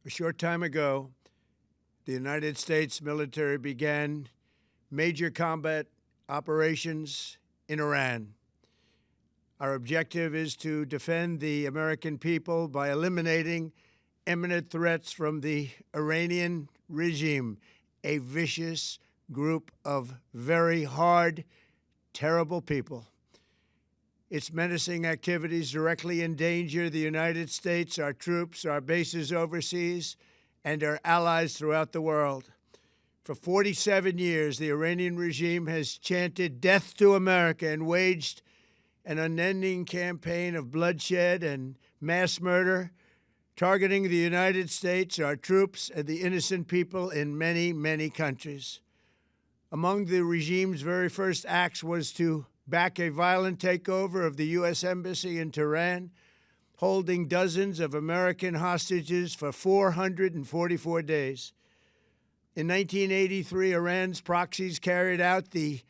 A short time ago, the United States military began major combat operations in Iran. Our objective is to defend the American people by eliminating imminent threats from the Iranian regime, a vicious group of very hard, terrible people. Its menacing activities directly endanger the United States, our troops, our bases overseas, and our allies throughout the world. For 47 years, the Iranian regime has chanted death to America and waged an unending campaign of bloodshed and mass murder, targeting the United States, our troops, and the innocent people in many, many countries. Among the regime's very first acts was to back a violent takeover of the U.S. Embassy in Tehran, holding dozens of American hostages for 444 days. In 1983, Iran's proxies carried out the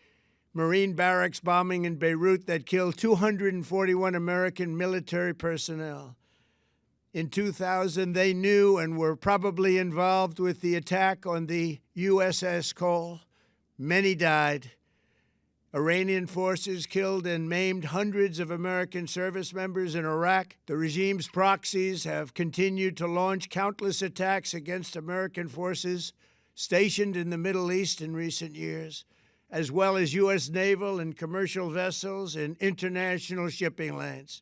Marine barracks bombing in Beirut that killed 241 American military personnel. In 2000, they knew and were probably involved with the attack on the USS Cole. Many died. Iranian forces killed and maimed hundreds of American service members in Iraq. The regime's proxies have continued to launch countless attacks against American forces stationed in the Middle East in recent years, as well as U.S. naval and commercial vessels in international shipping lanes.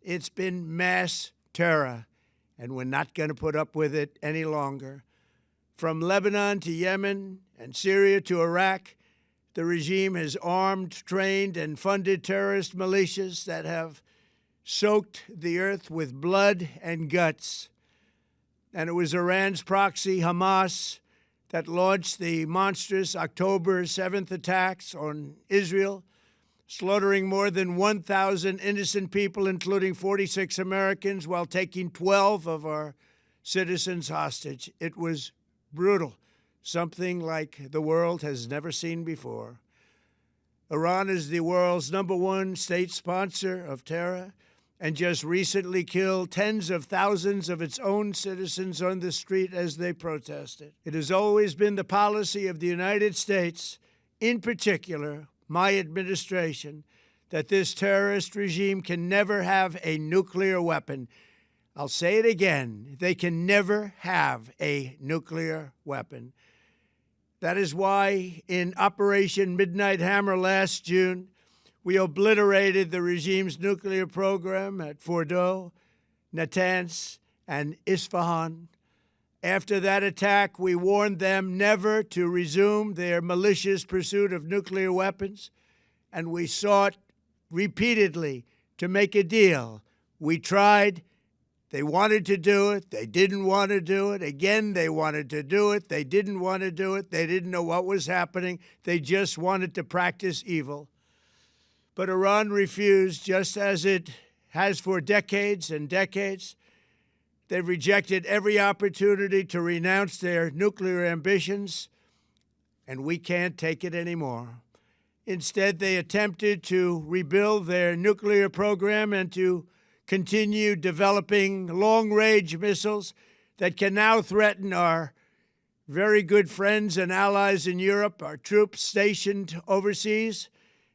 It's been mass terror, and we're not going to put up with it any longer. From Lebanon to Yemen and Syria to Iraq, the regime has armed, trained, and funded terrorist militias that have soaked the earth with blood and guts. And it was Iran's proxy, Hamas, that launched the monstrous October 7th attacks on Israel, slaughtering more than 1,000 innocent people, including 46 Americans, while taking 12 of our citizens hostage. It was brutal, something like the world has never seen before. Iran is the world's #1 state sponsor of terror and just recently killed tens of thousands of its own citizens on the street as they protested. It has always been the policy of the United States, in particular my administration, that this terrorist regime can never have a nuclear weapon. I'll say it again, they can never have a nuclear weapon. That is why in Operation Midnight Hammer last June, we obliterated the regime's nuclear program at Fordow, Natanz, and Isfahan. After that attack, we warned them never to resume their malicious pursuit of nuclear weapons, and we sought repeatedly to make a deal. We tried. They wanted to do it. They didn't want to do it. Again, they wanted to do it. They didn't want to do it. They didn't know what was happening. They just wanted to practice evil. But Iran refused, just as it has for decades and decades. They've rejected every opportunity to renounce their nuclear ambitions, and we can't take it anymore. Instead, they attempted to rebuild their nuclear program and to continue developing long-range missiles that can now threaten our very good friends and allies in Europe, our troops stationed overseas,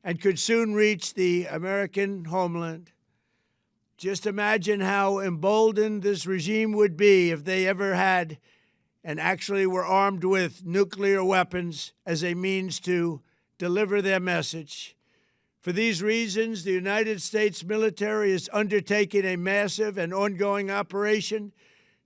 and could soon reach the American homeland. Just imagine how emboldened this regime would be if they ever had and actually were armed with nuclear weapons as a means to deliver their message. For these reasons, the United States military is undertaking a massive and ongoing operation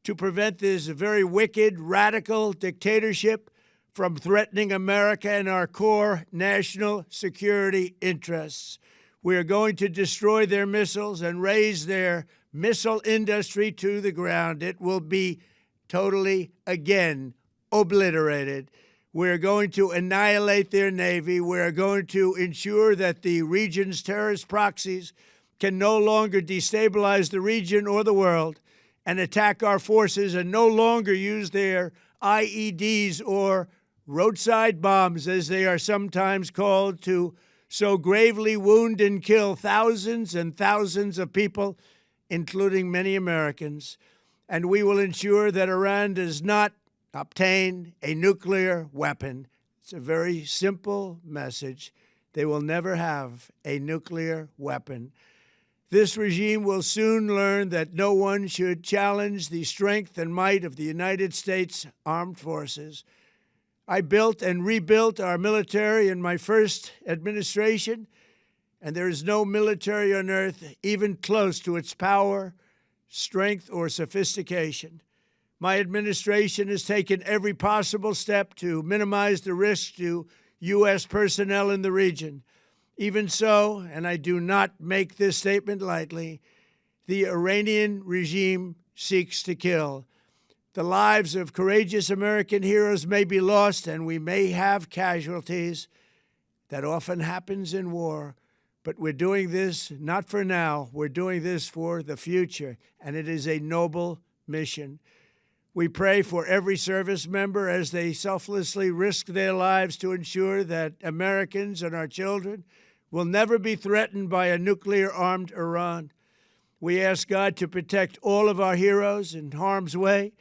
to prevent this very wicked, radical dictatorship from threatening America and our core national security interests. We are going to destroy their missiles and raise their missile industry to the ground. It will be totally, again, obliterated. We're going to annihilate their Navy. We're going to ensure that the region's terrorist proxies can no longer destabilize the region or the world and attack our forces and no longer use their IEDs or roadside bombs, as they are sometimes called, to so gravely wound and kill thousands and thousands of people, including many Americans. and we will ensure that Iran does not obtain a nuclear weapon. It's a very simple message. They will never have a nuclear weapon. This regime will soon learn that no one should challenge the strength and might of the United States Armed Forces. I built and rebuilt our military in my first administration, and there is no military on earth even close to its power, strength, or sophistication. My administration has taken every possible step to minimize the risk to U.S. personnel in the region. Even so, and I do not make this statement lightly, the Iranian regime seeks to kill. The lives of courageous American heroes may be lost, and we may have casualties. That often happens in war. But we're doing this not for now. We're doing this for the future, and it is a noble mission. We pray for every service member as they selflessly risk their lives to ensure that Americans and our children will never be threatened by a nuclear-armed Iran. We ask God to protect all of our heroes in harm's way,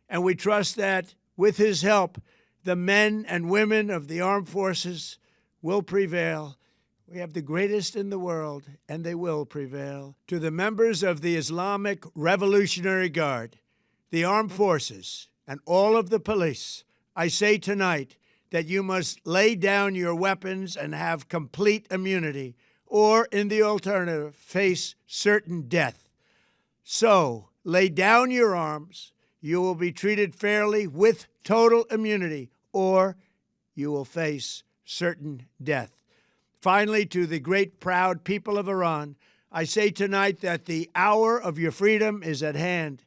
and we trust that, with His help, the men and women of the armed forces will prevail. We have the greatest in the world, and they will prevail. To the members of the Islamic Revolutionary Guard, the armed forces, and all of the police, I say tonight that you must lay down your weapons and have complete immunity, or, in the alternative, face certain death. So, lay down your arms. You will be treated fairly with total immunity, or you will face certain death. Finally, to the great, proud people of Iran, I say tonight that the hour of your freedom is at hand.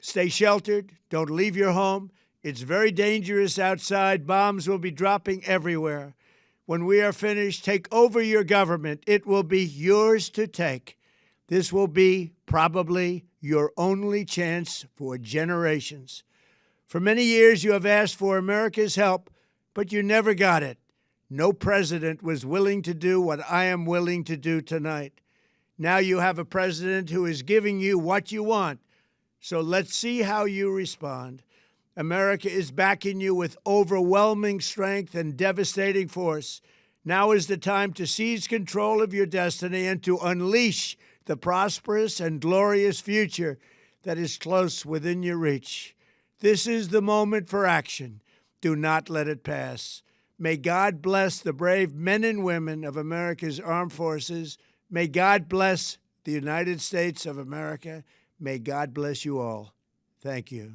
Stay sheltered. Don't leave your home. It's very dangerous outside. Bombs will be dropping everywhere. When we are finished, take over your government. It will be yours to take. This will be probably your only chance for generations. For many years, you have asked for America's help, but you never got it. No president was willing to do what I am willing to do tonight. Now you have a president who is giving you what you want. So let's see how you respond. America is backing you with overwhelming strength and devastating force. Now is the time to seize control of your destiny and to unleash the prosperous and glorious future that is close within your reach. This is the moment for action. Do not let it pass. May God bless the brave men and women of America's armed forces. May God bless the United States of America. May God bless you all. Thank you.